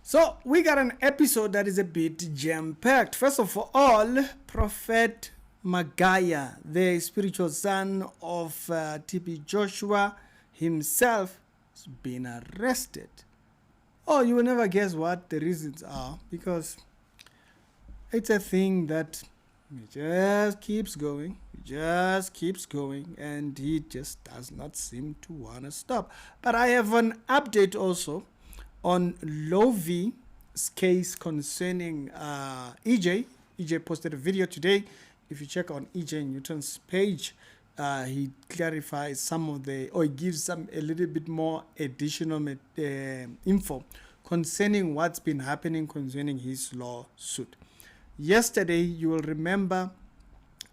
So we got an episode that is a bit jam-packed. First of all, Prophet Magaya, the spiritual son of TB Joshua himself, has been arrested. Oh, you will never guess what the reasons are, because it's a thing that just keeps going, and he just does not seem to want to stop. But I have an update also on Lovi's case concerning EJ. EJ posted a video today. If you check on EJ Newton's page, he clarifies some of or he gives a little bit more additional info concerning what's been happening concerning his lawsuit. Yesterday, you will remember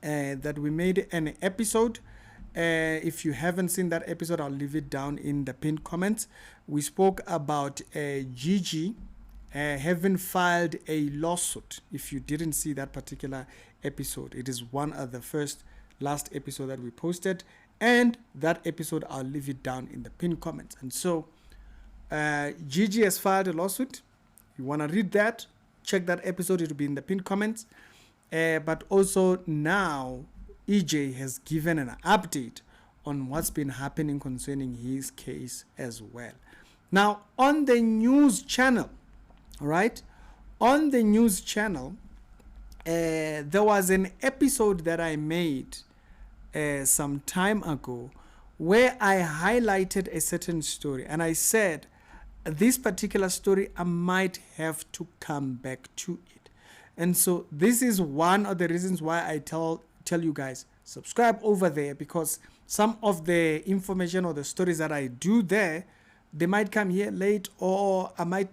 that we made an episode. If you haven't seen that episode, I'll leave it down in the pinned comments. We spoke about Gigi having filed a lawsuit. If you didn't see that particular episode, it is one of the last episode that we posted, and that episode I'll leave it down in the pinned comments. And so Gigi has filed a lawsuit. You want to read that, check that episode, it will be in the pinned comments. But also now EJ has given an update on what's been happening concerning his case as well. Now, on the news channel, there was an episode that I made some time ago where I highlighted a certain story, and I said this particular story, I might have to come back to it. And so this is one of the reasons why I tell you guys, subscribe over there, because some of the information or the stories that I do there, they might come here late, or I might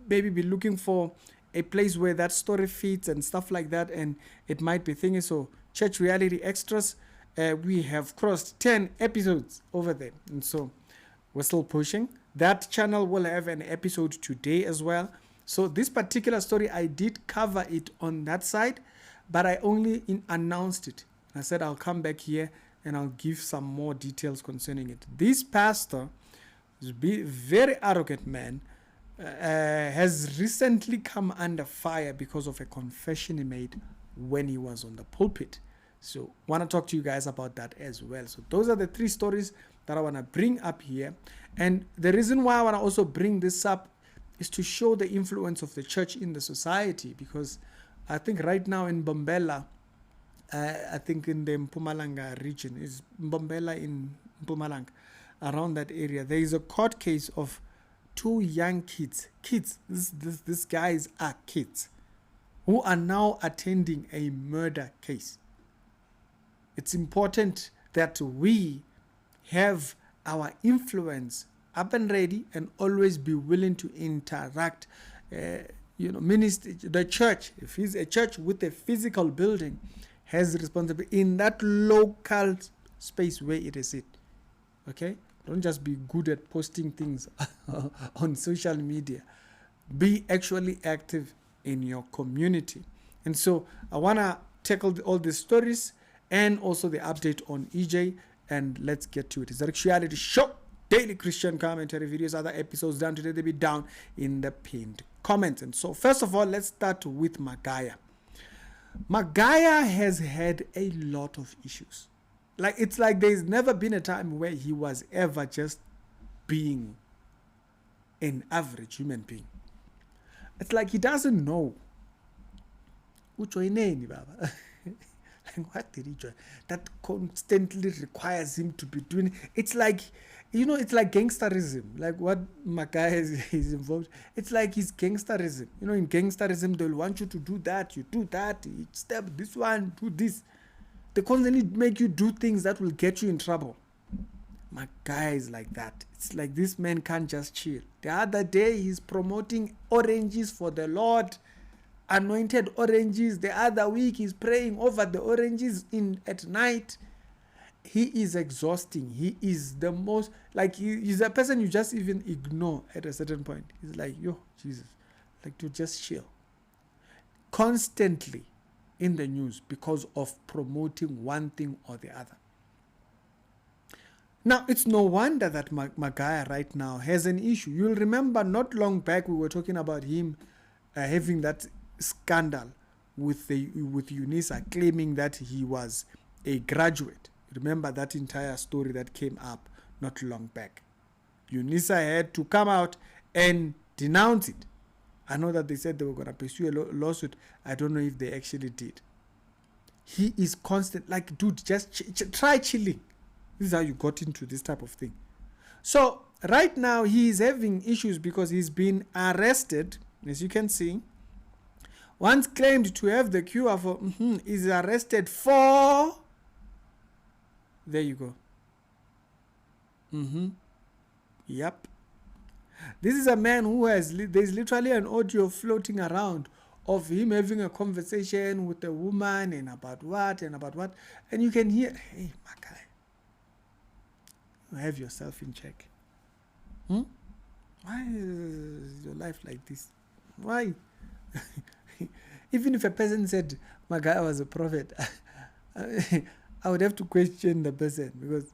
maybe be looking for a place where that story fits and stuff like that, and it might be thingy. So Church Reality Extras, we have crossed 10 episodes over there, and so we're still pushing. That channel will have an episode today as well. So this particular story, I did cover it on that side, but I only announced it. I said I'll come back here and I'll give some more details concerning it. This pastor, is a very arrogant man, has recently come under fire because of a confession he made when he was on the pulpit. So want to talk to you guys about that as well. So those are the 3 stories that I want to bring up here. And the reason why I want to also bring this up is to show the influence of the church in the society, because I think right now in Mbombela, I think in the Mpumalanga region, is Mbombela in Mpumalanga, around that area, there is a court case of 2 young kids, these guys are kids, who are now attending a murder case. It's important that we have our influence up and ready and always be willing to interact. Ministry, the church, if it's a church with a physical building, has responsibility in that local space where it is it. Okay? Don't just be good at posting things on social media. Be actually active in your community. And so I want to tackle all these stories and also the update on EJ, and let's get to it. It's a Reality Show, daily Christian commentary videos, other episodes down today, they'll be down in the pinned comments. And so first of all, let's start with Magaya. Magaya has had a lot of issues. It's like there's never been a time where he was ever just being an average human being. It's like he doesn't know. Baba. What did he join? That constantly requires him to be doing. It's like, it's like gangsterism. Like what Magaya is involved. It's like his gangsterism. In gangsterism, they'll want you to do that. You do that. You step this one, do this. They constantly make you do things that will get you in trouble. Magaya is like that. It's like this man can't just chill. The other day, he's promoting oranges for the Lord. Anointed oranges. The other week he's praying over the oranges at night. He is exhausting. He is the most, he's a person you just even ignore at a certain point. He's like, yo, Jesus, to just chill. Constantly in the news because of promoting one thing or the other. Now, it's no wonder that Magaya right now has an issue. You'll remember not long back we were talking about him having that scandal with UNISA, claiming that he was a graduate. Remember that entire story that came up not long back. UNISA had to come out and denounce it. I know that they said they were going to pursue a lawsuit. I don't know if they actually did. He is constant, like, dude, just try chilling. This is how you got into this type of thing. So right now he is having issues because he's been arrested, as you can see. Once claimed to have the cure for is arrested for, there you go. Yep. This is a man who has, there's literally an audio floating around of him having a conversation with a woman and about what. And you can hear, hey, Magaya, have yourself in check. Why is your life like this? Why? Even if a person said Magaya was a prophet, I would have to question the person, because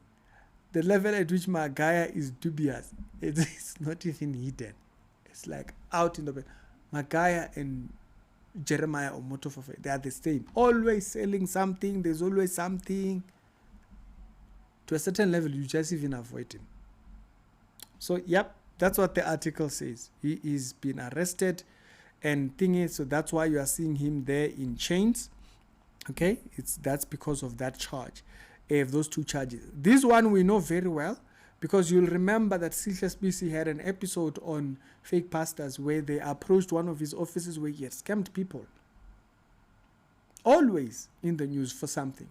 the level at which Magaya is dubious, it's not even hidden. It's like out in the Magaya and Jeremiah or Motofafe, they are the same. Always selling something, there's always something. To a certain level, you just even avoid him. So, yep, that's what the article says. He is being arrested and thingy, so that's why you are seeing him there in chains. Okay, that's because of that charge. Those two charges. This one we know very well, because you'll remember that CHSBC had an episode on fake pastors where they approached one of his offices where he had scammed people. Always in the news for something.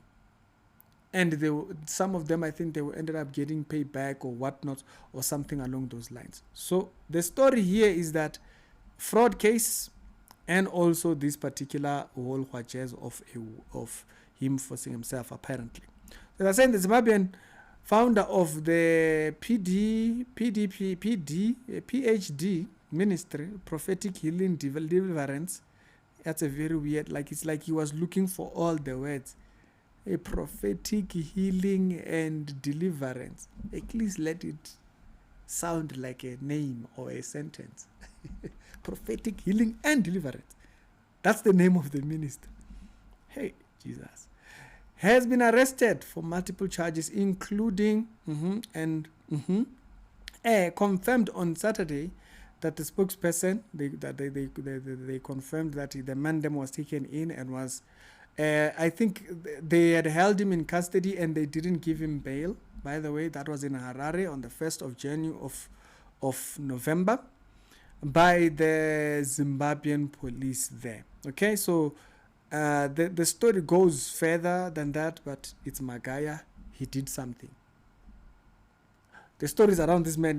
And some of them, I think they ended up getting paid back or whatnot or something along those lines. So the story here is that fraud case and also this particular whole jazz of him forcing himself apparently. As I said, the Zimbabwean founder of the PhD ministry, prophetic healing deliverance. That's a very weird, like it's like he was looking for all the words. A prophetic healing and deliverance. At least let it sound like a name or a sentence. Prophetic healing and deliverance. That's the name of the minister. Hey, Jesus. Has been arrested for multiple charges, including confirmed on Saturday that the spokesperson, they confirmed that the mandem was taken in and was, I think they had held him in custody and they didn't give him bail. By the way, that was in Harare on the 1st of January of November by the Zimbabwean police there. Okay, so the story goes further than that, but it's Magaya. He did something. The stories around this man,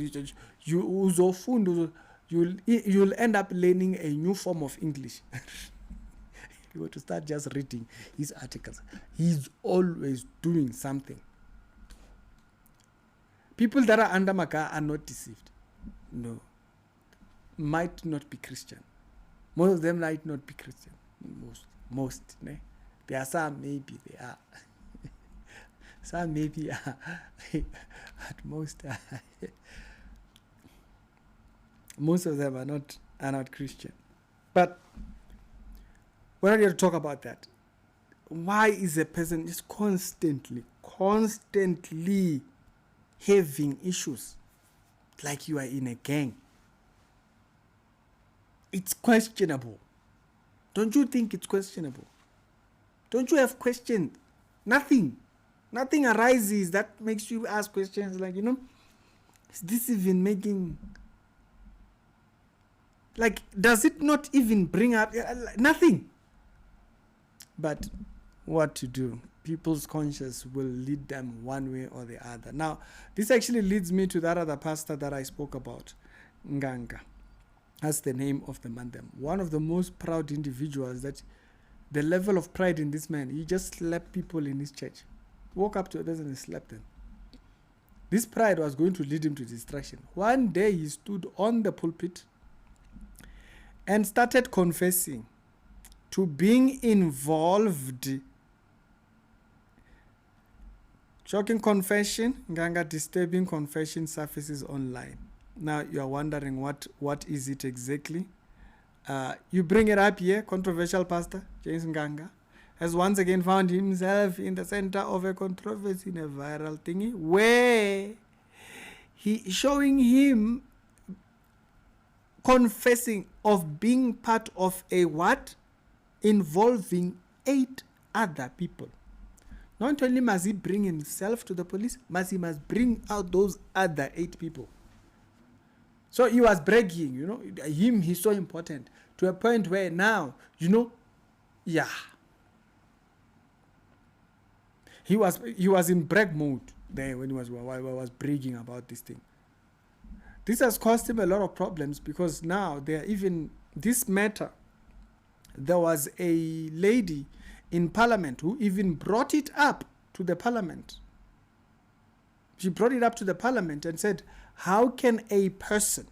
you'll end up learning a new form of English. You were to start just reading his articles. He's always doing something. People that are under Magaya are not deceived. No. Might not be Christian. Most of them might not be Christian. Most. Ne? There are some, maybe they are. Some maybe are. At most are. Most of them are not Christian. But we're not here to talk about that. Why is a person just constantly having issues like you are in a gang? It's questionable. Don't you think it's questionable? Don't you have questions? Nothing arises that makes you ask questions like, is this even making... Like, does it not even bring up... Nothing. But what to do? People's conscience will lead them one way or the other. Now, this actually leads me to that other pastor that I spoke about, Nganga. That's the name of the man. One of the most proud individuals, that the level of pride in this man, he just slapped people in his church. Woke up to others and slapped them. This pride was going to lead him to destruction. One day he stood on the pulpit and started confessing to being involved Shocking confession, Nganga, disturbing confession surfaces online. Now you are wondering what is it exactly? You bring it up here, controversial pastor James Nganga has once again found himself in the center of a controversy in a viral thingy where he showing him confessing of being part of a what? Involving 8 other people. Not only must he bring himself to the police, he must bring out those other 8 people. So he was bragging, he's so important to a point where now, yeah. He was in brag mode there when he was bragging about this thing. This has caused him a lot of problems because now this matter, there was a lady in parliament who even brought it up to the parliament. She brought it up to the parliament and said, how can a person,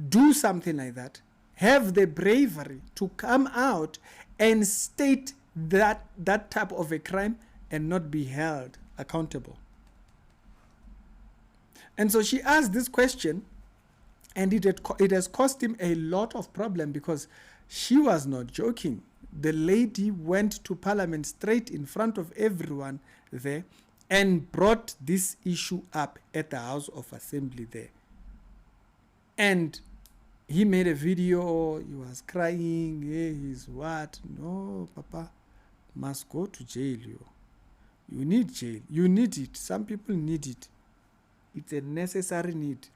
do something like that, have the bravery to come out and state that type of a crime and not be held accountable? And so she asked this question, and it has cost him a lot of problem because she was not joking. The lady went to parliament straight in front of everyone there and brought this issue up at the House of Assembly there. And he made a video, he was crying, hey, he's what? No, Papa, must go to jail. You need jail. You need it. Some people need it. It's a necessary need.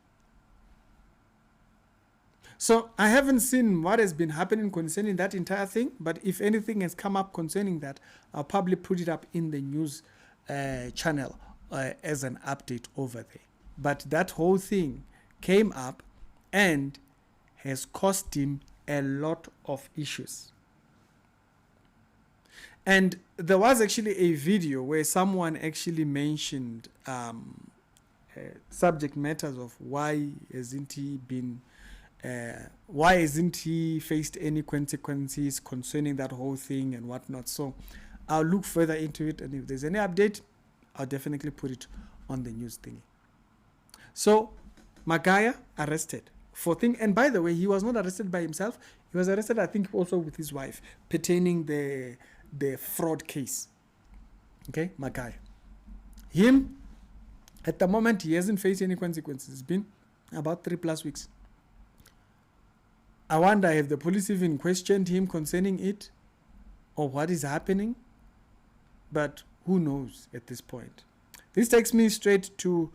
So I haven't seen what has been happening concerning that entire thing, but if anything has come up concerning that, I'll probably put it up in the news channel as an update over there. But that whole thing came up and has cost him a lot of issues. And there was actually a video where someone actually mentioned subject matters of why hasn't he faced any consequences concerning that whole thing and whatnot. So I'll look further into it, and if there's any update, I'll definitely put it on the news thingy. So Magaya arrested for thing, and by the way, he was not arrested by himself. He was arrested, I think, also with his wife, pertaining the fraud case. Okay, Magaya. Him, at the moment, he hasn't faced any consequences. It's been about 3+ weeks. I wonder if the police even questioned him concerning it or what is happening, but who knows at this point. This takes me straight to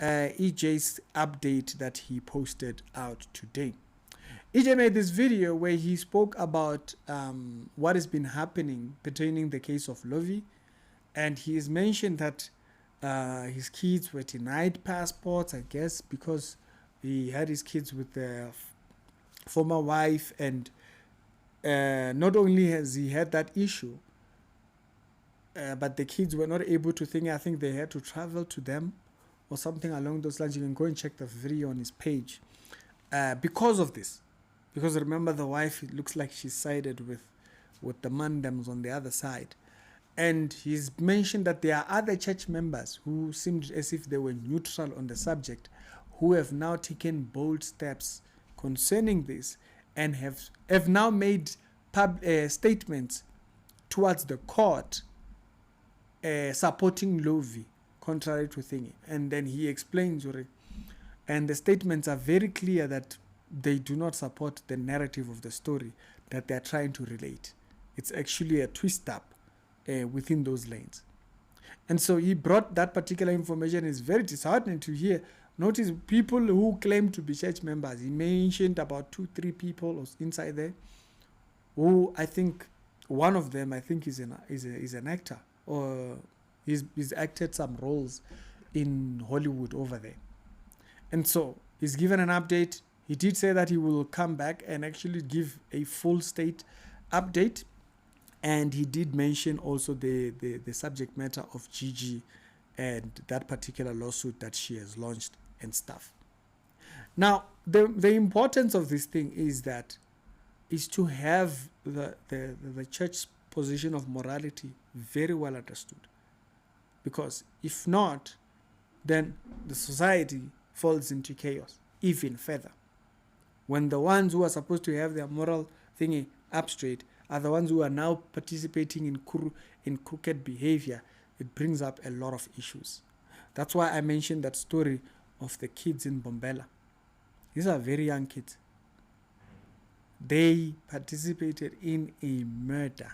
EJ's update that he posted out today. EJ made this video where he spoke about what has been happening pertaining the case of Lovie, and he has mentioned that his kids were denied passports, I guess, because he had his kids with the former wife, and not only has he had that issue, but the kids were not able to think. I think they had to travel to them or something along those lines. You can go and check the video on his page because of this. Because remember, the wife, it looks like she sided with the Mandams on the other side. And he's mentioned that there are other church members who seemed as if they were neutral on the subject, who have now taken bold steps concerning this and have now made statements towards the court supporting Lovie, contrary to thingy. And then he explains, and the statements are very clear that they do not support the narrative of the story that they're trying to relate. It's actually a twist up within those lanes. And so he brought that particular information. It's very disheartening to hear. Notice people who claim to be church members. He mentioned about 2-3 people inside there, who I think one of them, I think, is an actor, or he's acted some roles in Hollywood over there. And so he's given an update. He did say that he will come back and actually give a full state update. And he did mention also the subject matter of Gigi and that particular lawsuit that she has launched and stuff. Now, the importance of this thing is to have the church's position of morality very well understood. Because if not, then the society falls into chaos even further. When the ones who are supposed to have their moral thingy up straight are the ones who are now participating in crooked behavior, it brings up a lot of issues. That's why I mentioned that story of the kids in Bombela. These are very young kids. They participated in a murder.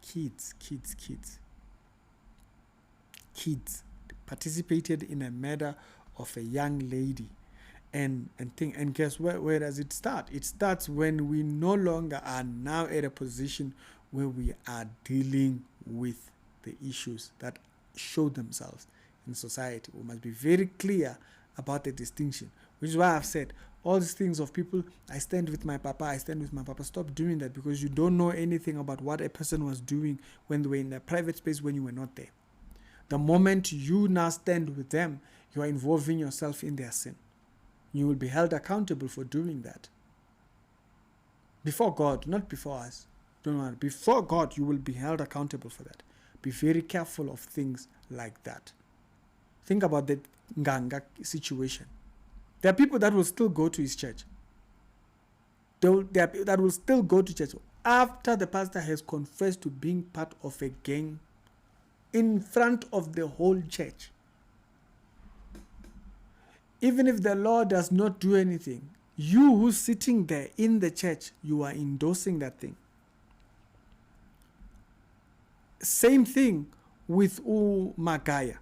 Kids participated in a murder of a young lady. And guess where does it start? It starts when we no longer are now at a position where we are dealing with the issues that show themselves in society. We must be very clear about the distinction, which is why I've said all these things of people, I stand with my papa. Stop doing that, because you don't know anything about what a person was doing when they were in a private space when you were not there. The moment you now stand with them, you are involving yourself in their sin. You will be held accountable for doing that. Before God, not before us. Don't worry. Before God, you will be held accountable for that. Be very careful of things like that. Think about the Nganga situation. There are people that will still go to his church. That will still go to church after the pastor has confessed to being part of a gang in front of the whole church. Even if the Lord does not do anything, you who's sitting there in the church, you are endorsing that thing. Same thing with Magaya.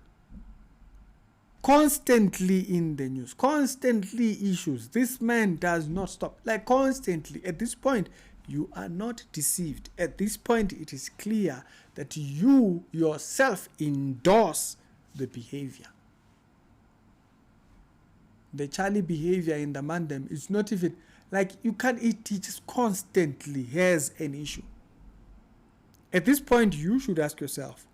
Constantly in the news, constantly issues. This man does not stop, like constantly. At this point, you are not deceived. At this point, it is clear that you yourself endorse the behavior. The Charlie behavior in the mandem is not even like you can't. It just constantly has an issue. At this point, you should ask yourself,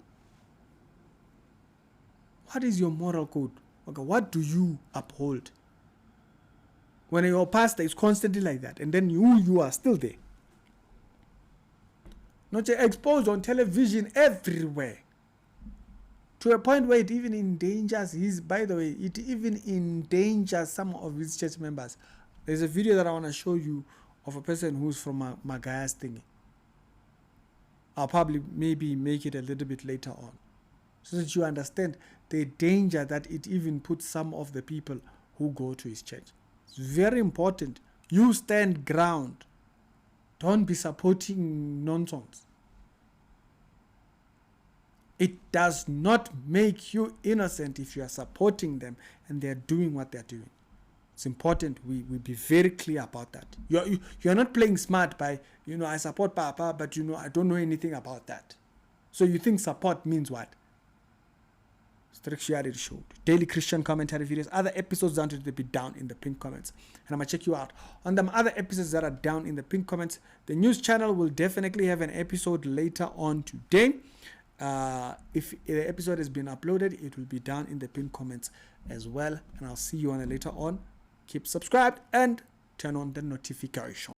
what is your moral code? Okay, what do you uphold? When your pastor is constantly like that, and then you are still there. Not exposed on television everywhere. To a point where it even endangers it even endangers some of his church members. There's a video that I want to show you of a person who's from Magaya's thingy. I'll probably maybe make it a little bit later on, so that you understand the danger that it even puts some of the people who go to his church. It's very important. You stand ground. Don't be supporting nonsense. It does not make you innocent if you are supporting them and they're doing what they're doing. It's important we be very clear about that. You're not playing smart by, I support Papa, but I don't know anything about that. So you think support means what? Structured Show, daily Christian commentary videos, other episodes down to be down in the pinned comments. And I'm going to check you out on them other episodes that are down in the pinned comments. The news channel will definitely have an episode later on today. If the episode has been uploaded, it will be down in the pinned comments as well. And I'll see you on a later on. Keep subscribed and turn on the notification.